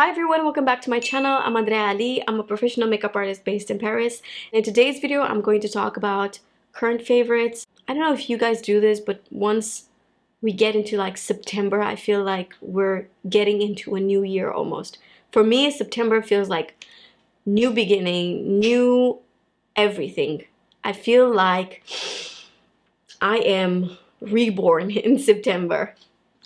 Hi everyone, welcome back to my channel. I'm Andreea. I'm a professional makeup artist based in Paris. In today's video, I'm going to talk about current favorites. I don't know if you guys do this, but once we get into like September, I feel like we're getting into a new year almost. For me, September feels like new beginning, new everything. I feel like I am reborn in September.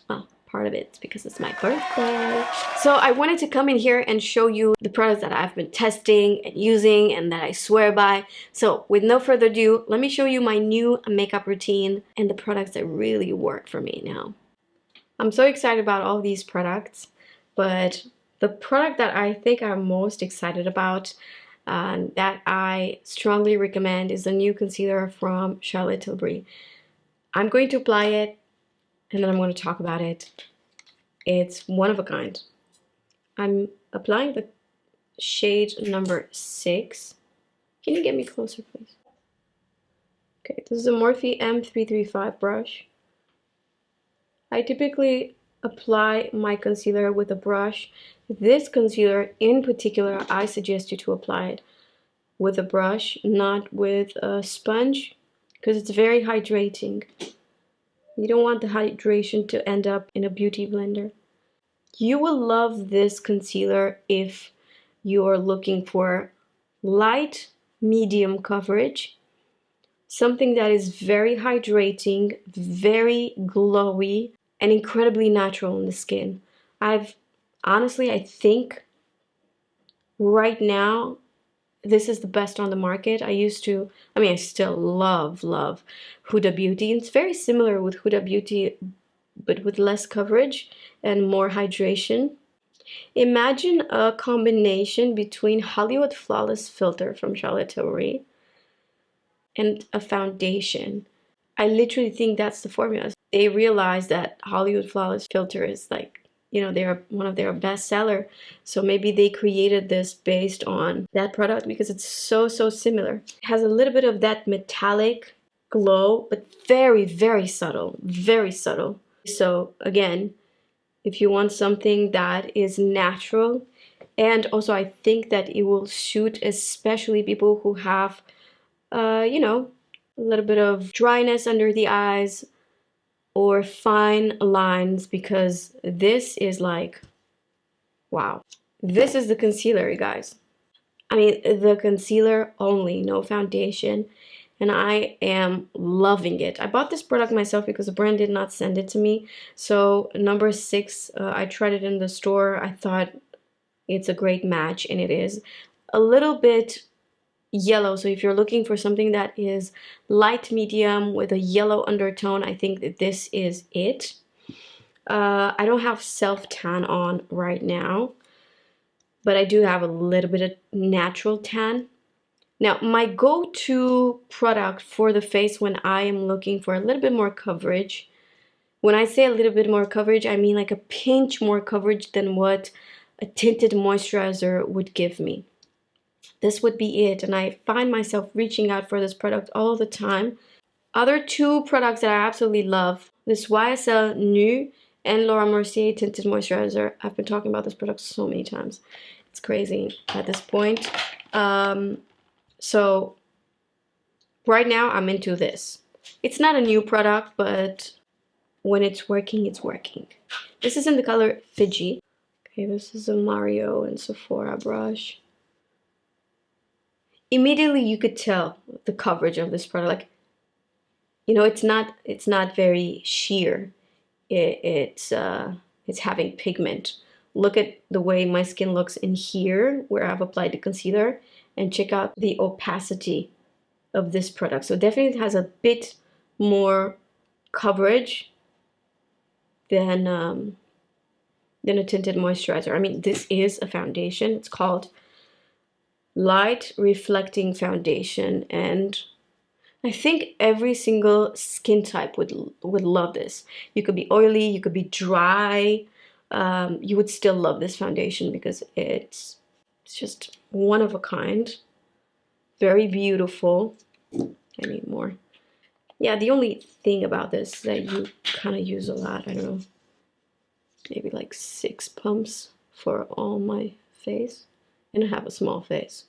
Well, part of it's because it's my birthday. So I wanted to come in here and show you the products that I've been testing and using and that I swear by. So with no further ado, let me show you my new makeup routine and the products that really work for me now. I'm so excited about all these products, but the product that I think I'm most excited about that I strongly recommend is the new concealer from Charlotte Tilbury. I'm going to apply it and then I'm going to talk about it. It's one of a kind. I'm applying the shade number 6. Can you get me closer, please? Okay, this is a Morphe M335 brush. I typically apply my concealer with a brush. This concealer in particular, I suggest you to apply it with a brush, not with a sponge, because it's very hydrating. You don't want the hydration to end up in a beauty blender. You will love this concealer if you're looking for light, medium coverage, something that is very hydrating, very glowy, and incredibly natural in the skin. Honestly, I think right now, this is the best on the market. I still love Huda Beauty. It's very similar with Huda Beauty, but with less coverage and more hydration. Imagine a combination between Hollywood Flawless Filter from Charlotte Tilbury and a foundation. I literally think that's the formula. They realized that Hollywood Flawless Filter is like, they're one of their best seller. So maybe they created this based on that product because it's so similar. It has a little bit of that metallic glow, but very subtle, very subtle. So again, if you want something that is natural, and also I think that it will suit especially people who have, a little bit of dryness under the eyes or fine lines, because this is like, wow. This is the concealer, you guys. I mean, the concealer only, no foundation. And I am loving it. I bought this product myself because the brand did not send it to me. So number 6, I tried it in the store. I thought it's a great match, and it is. A little bit yellow, so if you're looking for something that is light medium with a yellow undertone, I think that this is it. I don't have self tan on right now, but I do have a little bit of natural tan. Now, my go-to product for the face when I am looking for a little bit more coverage, when I say a little bit more coverage, I mean like a pinch more coverage than what a tinted moisturizer would give me. This would be it, and I find myself reaching out for this product all the time. Other 2 products that I absolutely love, this YSL Noir and Laura Mercier Tinted Moisturizer. I've been talking about this product so many times. It's crazy at this point. So right now I'm into this. It's not a new product, but when it's working, it's working. This is in the color Fiji. Okay, this is a Mario and Sephora brush. Immediately you could tell the coverage of this product. Like, it's not very sheer. It's having pigment. Look at the way my skin looks in here where I've applied the concealer, and check out the opacity of this product. So definitely it has a bit more coverage than a tinted moisturizer. I mean, this is a foundation. It's called Light Reflecting Foundation, and I think every single skin type would love this. You could be oily, you could be dry, you would still love this foundation because it's just one of a kind. Very beautiful. I need more. Yeah, the only thing about this is that you kind of use a lot. I don't know, maybe like 6 pumps for all my face, and I have a small face.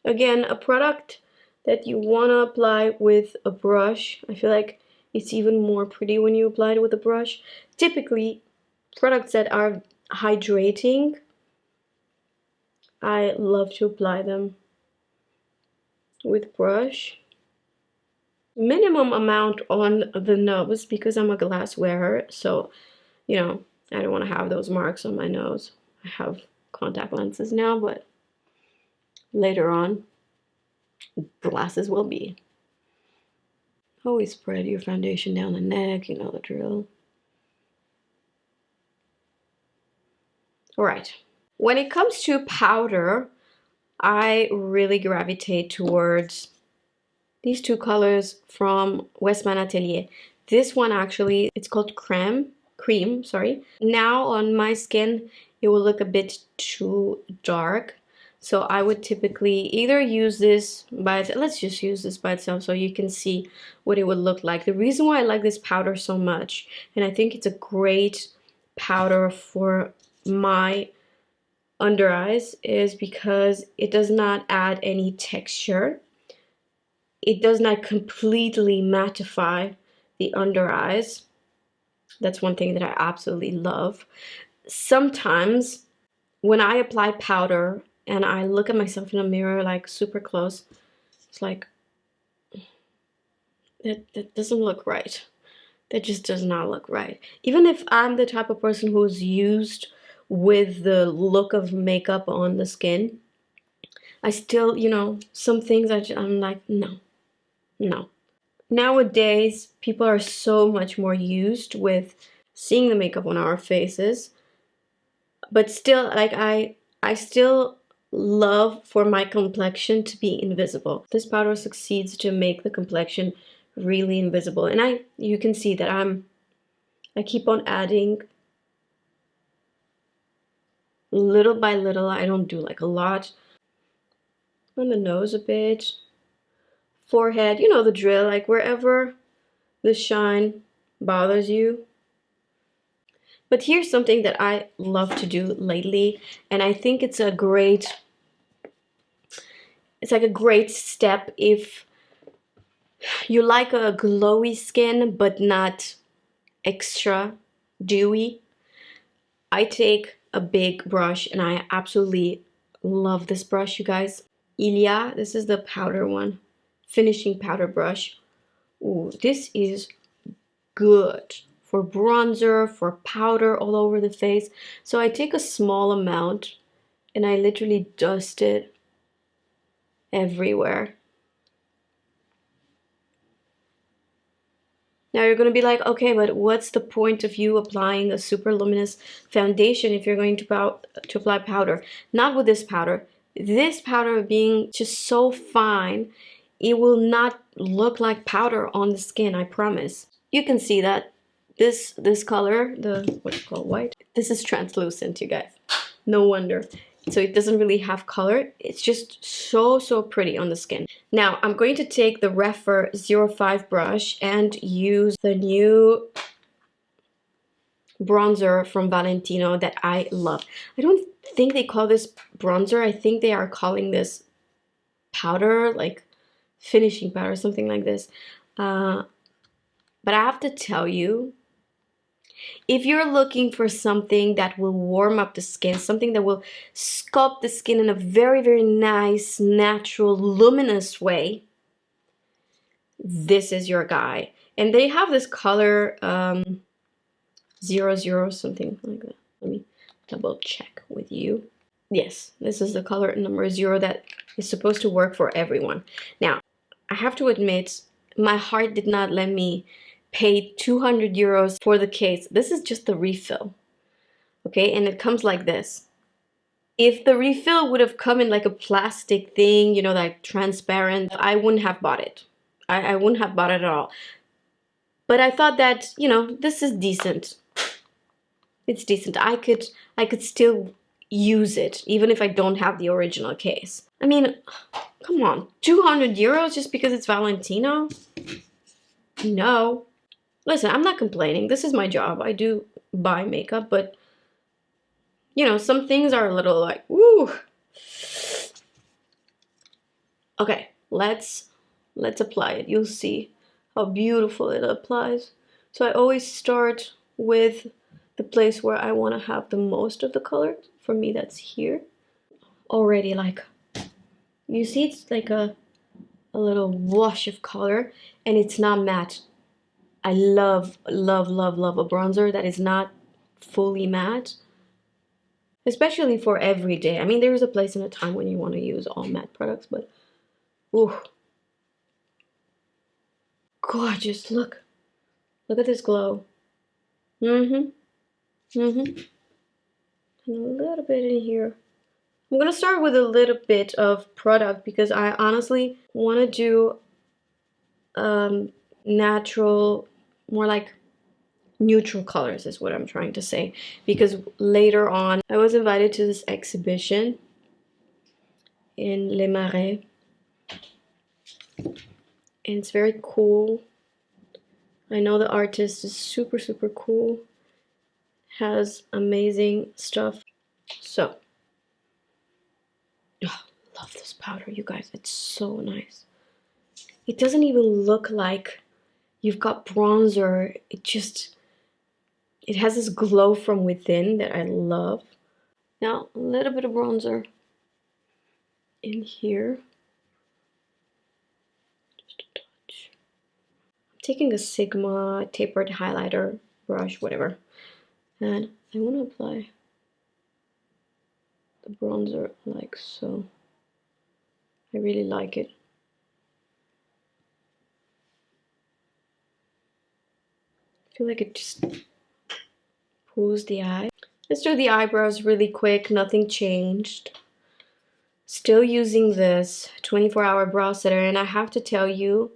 Again, a product that you want to apply with a brush. I feel like it's even more pretty when you apply it with a brush. Typically, products that are hydrating, I love to apply them with brush. Minimum amount on the nose because I'm a glass wearer, so you know, I don't want to have those marks on my nose. I have contact lenses now, but later on, glasses will be. Always spread your foundation down the neck, you know the drill. All right. When it comes to powder, I really gravitate towards these two colors from Westman Atelier. This one actually, it's called cream, sorry. Now on my skin, it will look a bit too dark. So I would typically either use this by, let's just use this by itself so you can see what it would look like. The reason why I like this powder so much, and I think it's a great powder for my under eyes, is because it does not add any texture. It does not completely mattify the under eyes. That's one thing that I absolutely love. Sometimes when I apply powder and I look at myself in a mirror like super close, it's like, that doesn't look right. That just does not look right. Even if I'm the type of person who's used with the look of makeup on the skin, I still, you know, some things I'm like, no. Nowadays, people are so much more used with seeing the makeup on our faces, but still, like I still love for my complexion to be invisible. This powder succeeds to make the complexion really invisible, and you can see that I keep on adding little by little. I don't do like a lot. On the nose a bit, forehead, you know the drill, like wherever the shine bothers you. But here's something that I love to do lately, and I think it's like a great step if you like a glowy skin but not extra dewy. I take a big brush, and I absolutely love this brush, you guys. Ilia, this is the powder one, finishing powder brush. Ooh, this is good for bronzer, for powder all over the face. So I take a small amount and I literally dust it everywhere. Now you're going to be like, okay, but what's the point of you applying a super luminous foundation if you're going to apply powder? Not with this powder. This powder being just so fine, it will not look like powder on the skin, I promise. You can see that this color, the what's called white, this is translucent, you guys. No wonder. So it doesn't really have color. It's just so pretty on the skin. Now I'm going to take the Rephr 05 brush and use the new bronzer from Valentino that I love. I don't think they call this bronzer. I think they are calling this powder, like finishing powder, something like this. But I have to tell you, if you're looking for something that will warm up the skin, something that will sculpt the skin in a very nice, natural, luminous way, this is your guy. And they have this color 00 something like that. Let me double check with you. Yes, this is the color number 0 that is supposed to work for everyone. Now, I have to admit, my heart did not let me pay 200 euros for the case. This is just the refill, okay? And it comes like this. If the refill would have come in like a plastic thing, you know, like transparent, I wouldn't have bought it. I wouldn't have bought it at all. But I thought that, you know, this is decent. It's decent. I could still use it even if I don't have the original case. I mean, come on, 200 euros just because it's Valentino? No. Listen, I'm not complaining. This is my job. I do buy makeup, but you know, some things are a little like, woo. Okay, let's apply it. You'll see how beautiful it applies. So I always start with the place where I want to have the most of the color. For me, that's here. Already, like, you see, it's like a little wash of color, and it's not matte. I love, love, love, love a bronzer that is not fully matte, especially for every day. I mean, there is a place and a time when you want to use all matte products, but ooh, gorgeous. Look at this glow. And a little bit in here. I'm gonna start with a little bit of product because I honestly want to do natural, more like neutral colors is what I'm trying to say, because later on I was invited to this exhibition in Les Marais, and it's very cool. I know the artist is super cool, has amazing stuff. So oh, love this powder, you guys. It's so nice. It doesn't even look like you've got bronzer. It has this glow from within that I love. Now, a little bit of bronzer in here. Just a touch. I'm taking a Sigma tapered highlighter brush, whatever. And I want to apply the bronzer like so. I really like it. I feel like it just pulls the eye. Let's do the eyebrows really quick. Nothing changed. Still using this 24-hour brow setter, and I have to tell you,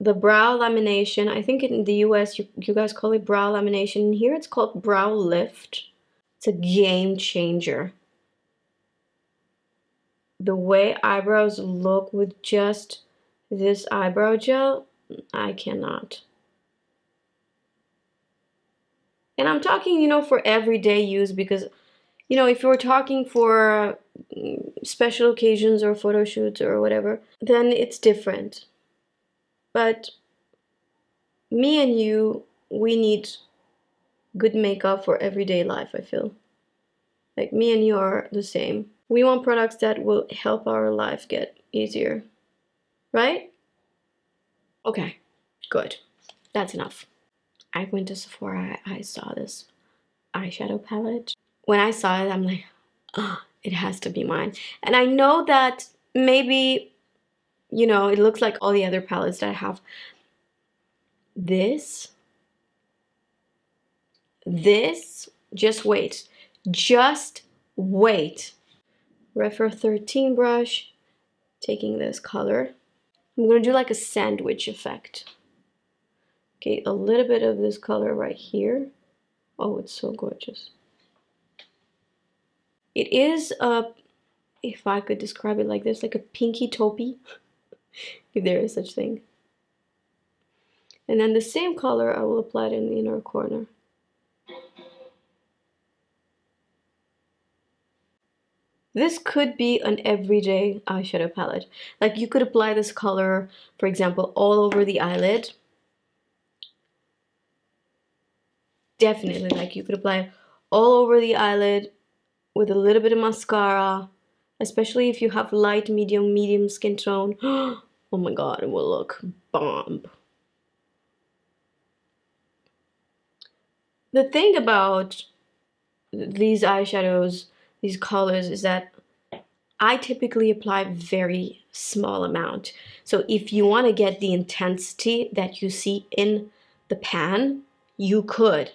the brow lamination, I think in the US you guys call it brow lamination. Here it's called brow lift. It's a game changer. The way eyebrows look with just this eyebrow gel, I cannot. And I'm talking, you know, for everyday use, because, you know, if you're talking for special occasions or photo shoots or whatever, then it's different. But me and you, we need good makeup for everyday life, I feel. Like, me and you are the same. We want products that will help our life get easier, right? Okay, good. That's enough. I went to Sephora, I saw this eyeshadow palette. When I saw it, I'm like, oh, it has to be mine. And I know that maybe, you know, it looks like all the other palettes that I have. This, just wait. Just wait. Rephr 13 brush, taking this color. I'm gonna do like a sandwich effect. Okay, a little bit of this color right here. Oh, it's so gorgeous. It is a, if I could describe it like this, like a pinky taupey, if there is such thing. And then the same color I will apply it in the inner corner. This could be an everyday eyeshadow palette. Like, you could apply this color, for example, all over the eyelid. Definitely, like, you could apply all over the eyelid with a little bit of mascara, especially if you have light, medium skin tone. Oh my god, it will look bomb. The thing about these eyeshadows, these colors, is that I typically apply very small amount. So if you want to get the intensity that you see in the pan, you could.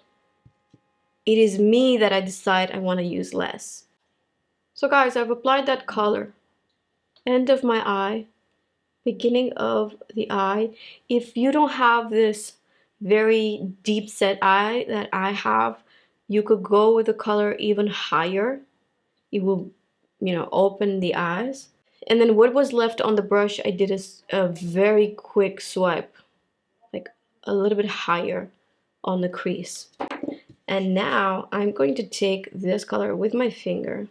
It is me that I decide I want to use less. So guys, I've applied that color. End of my eye, beginning of the eye. If you don't have this very deep set eye that I have, you could go with the color even higher. It will, you know, open the eyes. And then what was left on the brush, I did a very quick swipe, like a little bit higher on the crease. And now I'm going to take this color with my finger.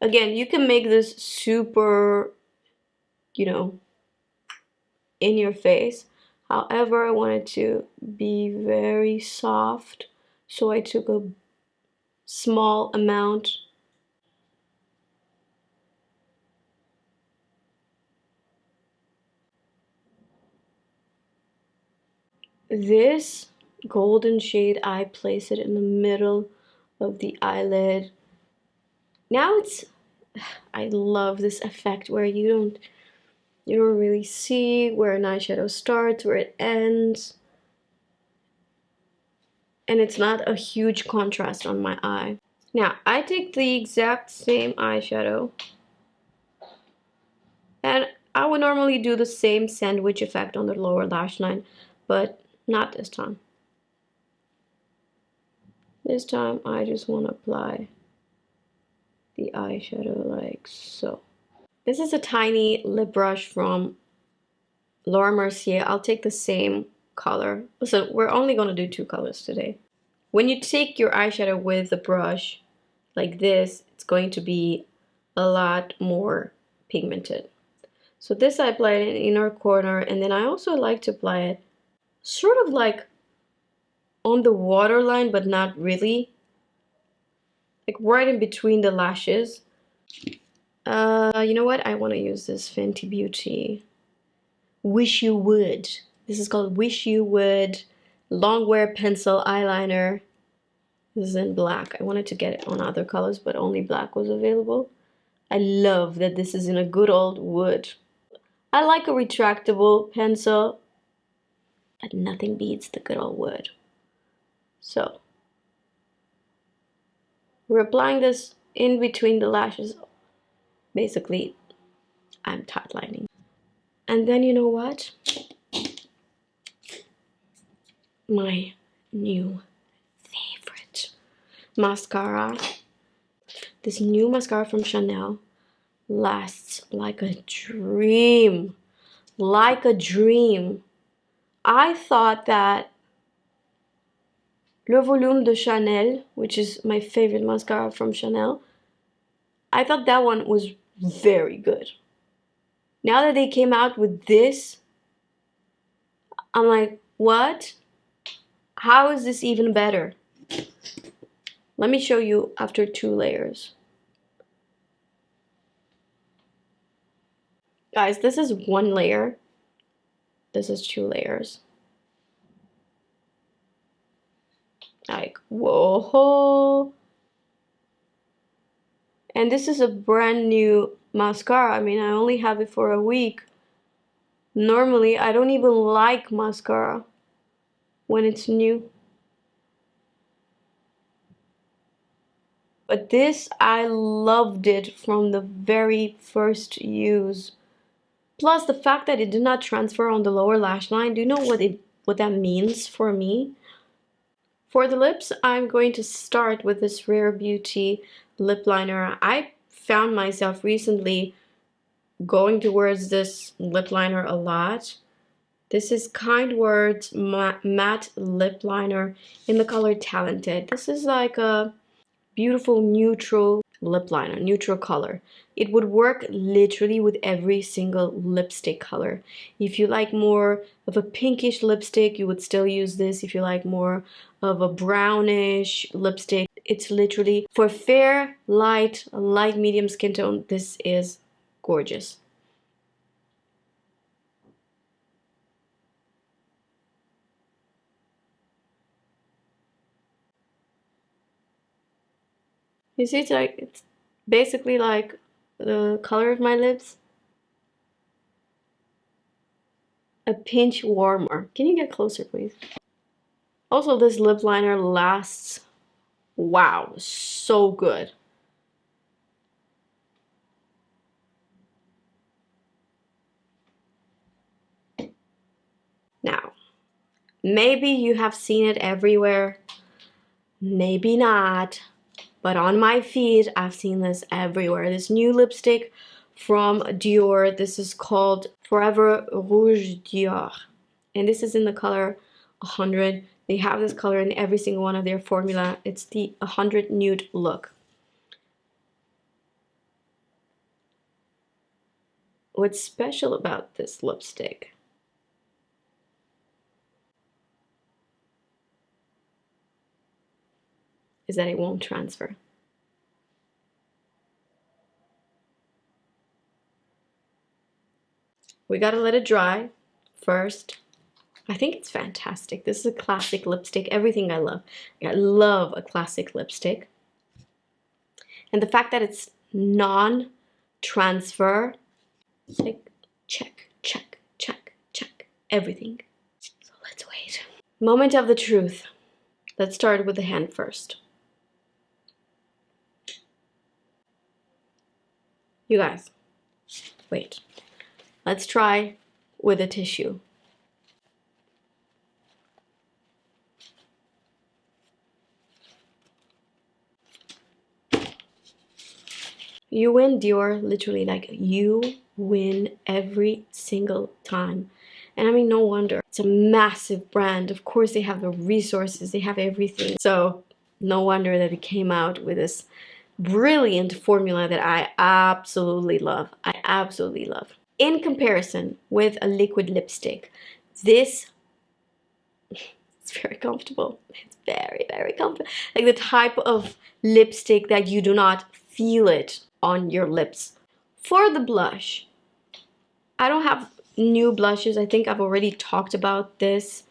Again, you can make this super, you know, in your face. However, I wanted to be very soft, so I took a small amount. This golden shade, I place it in the middle of the eyelid. Now I love this effect where you don't really see where an eyeshadow starts, where it ends. And it's not a huge contrast on my eye. Now, I take the exact same eyeshadow, and I would normally do the same sandwich effect on the lower lash line, but not this time. This time, I just want to apply the eyeshadow like so. This is a tiny lip brush from Mercier. I'll take the same color. Listen, we're only going to do 2 colors today. When you take your eyeshadow with the brush like this, it's going to be a lot more pigmented. So this I apply it in the inner corner, and then I also like to apply it sort of like on the waterline, but not really. Like right in between the lashes. You know what? I want to use this Fenty Beauty Wish You Would. This is called Wish You Would Longwear Pencil Eyeliner. This is in black. I wanted to get it on other colors, but only black was available. I love that this is in a good old wood. I like a retractable pencil, but nothing beats the good old wood. So, we're applying this in between the lashes. Basically, I'm tightlining. And then you know what? My new favorite mascara. This new mascara from Chanel lasts like a dream. Like a dream. I thought that Le Volume de Chanel, which is my favorite mascara from Chanel, I thought that one was very good. Now that they came out with this, I'm like, what? How is this even better? Let me show you after 2 layers. Guys, this is 1 layer. This is 2 layers. Like, whoa. And this is a brand new mascara. I mean, I only have it for a week. Normally, I don't even like mascara when it's new. But this, I loved it from the very first use. Plus the fact that it did not transfer on the lower lash line. Do you know what that means for me? For the lips, I'm going to start with this Rare Beauty lip liner. I found myself recently going towards this lip liner a lot. This is Kind Words matte lip liner in the color Talented. This is like a beautiful neutral lip liner, neutral color. It would work literally with every single lipstick color. If you like more of a pinkish lipstick, you would still use this. If you like more of a brownish lipstick, it's literally for fair, light, medium skin tone. This is gorgeous. You see, it's basically like the color of my lips. A pinch warmer. Can you get closer, please? Also, this lip liner lasts, wow, so good. Now, maybe you have seen it everywhere, maybe not, but on my feed, I've seen this everywhere. This new lipstick from Dior. This is called Forever Rouge Dior. And this is in the color 100. They have this color in every single one of their formula. It's the 100 nude look. What's special about this lipstick is that it won't transfer. We gotta let it dry first. I think it's fantastic. This is a classic lipstick. Everything I love. I love a classic lipstick. And the fact that it's non-transfer, like check, check, check, check, everything. So let's wait. Moment of the truth. Let's start with the hand first. You guys, wait. Let's try with a tissue. You win, Dior, literally, like you win every single time. And I mean, no wonder. It's a massive brand. Of course, they have the resources, they have everything. So no wonder that it came out with this brilliant formula that I absolutely love. I absolutely love. In comparison with a liquid lipstick, this is very comfortable. It's very, very comfortable. Like the type of lipstick that you do not feel it on your lips. For the blush, I don't have new blushes. I think I've already talked about this.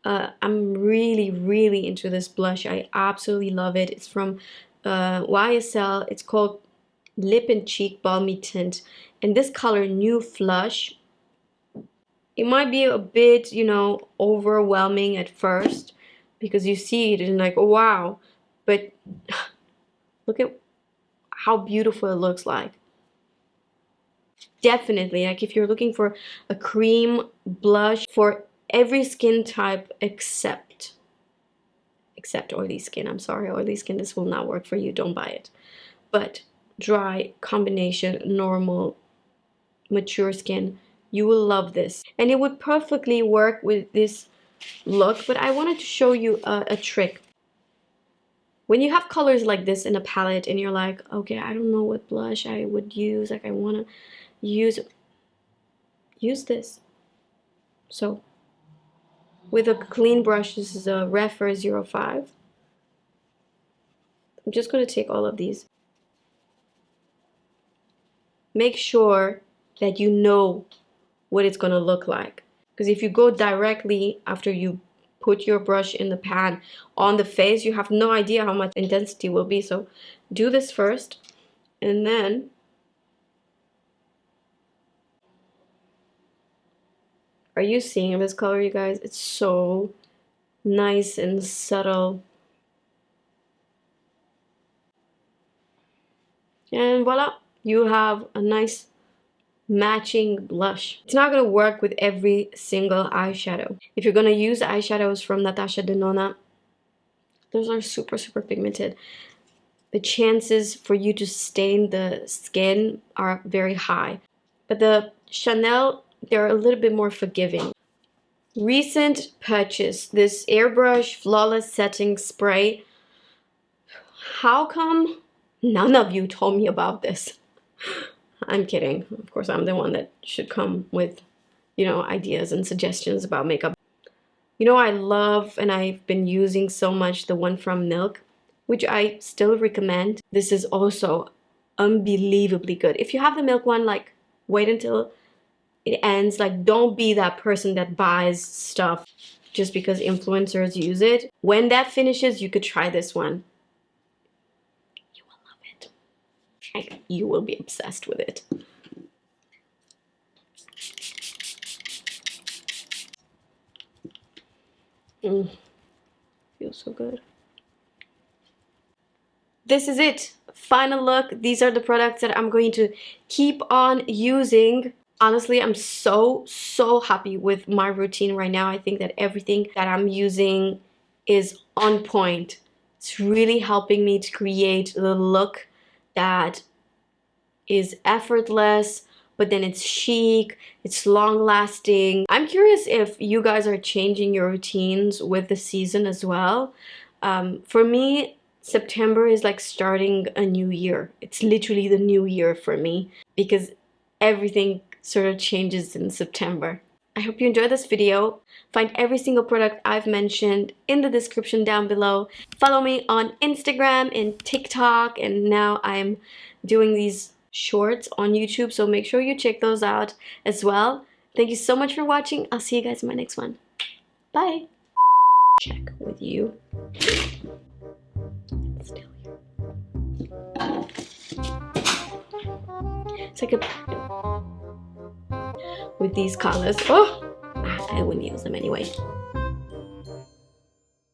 I'm really, really into this blush. I absolutely love it. It's from YSL. It's called Lip and Cheek Balmy Tint. And this color, New Flush, it might be a bit, you know, overwhelming at first because you see it and like, oh wow. But look at how beautiful it looks like. Definitely, like if you're looking for a cream blush for every skin type except oily skin. I'm sorry, oily skin, this will not work for you. Don't buy it. But dry, combination, normal, mature skin, you will love this. And it would perfectly work with this look, but I wanted to show you a trick. When you have colors like this in a palette and you're like, okay, I don't know what blush I would use, like I want to use this. So with a clean brush, this is a Rephr 05. I'm just going to take all of these. Make sure that you know what it's going to look like. Because if you go directly after you put your brush in the pan on the face, you have no idea how much intensity will be. So do this first, and then are you seeing this color, you guys? It's so nice and subtle. And voila, you have a nice matching blush. It's not going to work with every single eyeshadow. If you're going to use eyeshadows from Natasha Denona, those are super, super pigmented. The chances for you to stain the skin are very high. But the Chanel, they're a little bit more forgiving. Recent purchase, this Airbrush Flawless Setting Spray. How come none of you told me about this? I'm kidding. Of course, I'm the one that should come with, you know, ideas and suggestions about makeup. You know, I love, and I've been using so much, the one from Milk, which I still recommend. This is also unbelievably good. If you have the Milk one, like, wait until it ends. Like, don't be that person that buys stuff just because influencers use it. When that finishes, you could try this one. You will be obsessed with it. Feels so good. This is it. Final look. These are the products that I'm going to keep on using. Honestly, I'm so happy with my routine right now. I think that everything that I'm using is on point. It's really helping me to create the look that is effortless, but then it's chic, it's long lasting. I'm curious if you guys are changing your routines with the season as well. For me, September is like starting a new year. It's literally the new year for me because everything sort of changes in September. I hope you enjoyed this video. Find every single product I've mentioned in the description down below. Follow me on Instagram and TikTok, and now I'm doing these shorts on YouTube, so make sure you check those out as well. Thank you so much for watching. I'll see you guys in my next one. Bye. Check with you. It's still here. It's like a with these colors. Oh, I wouldn't use them anyway.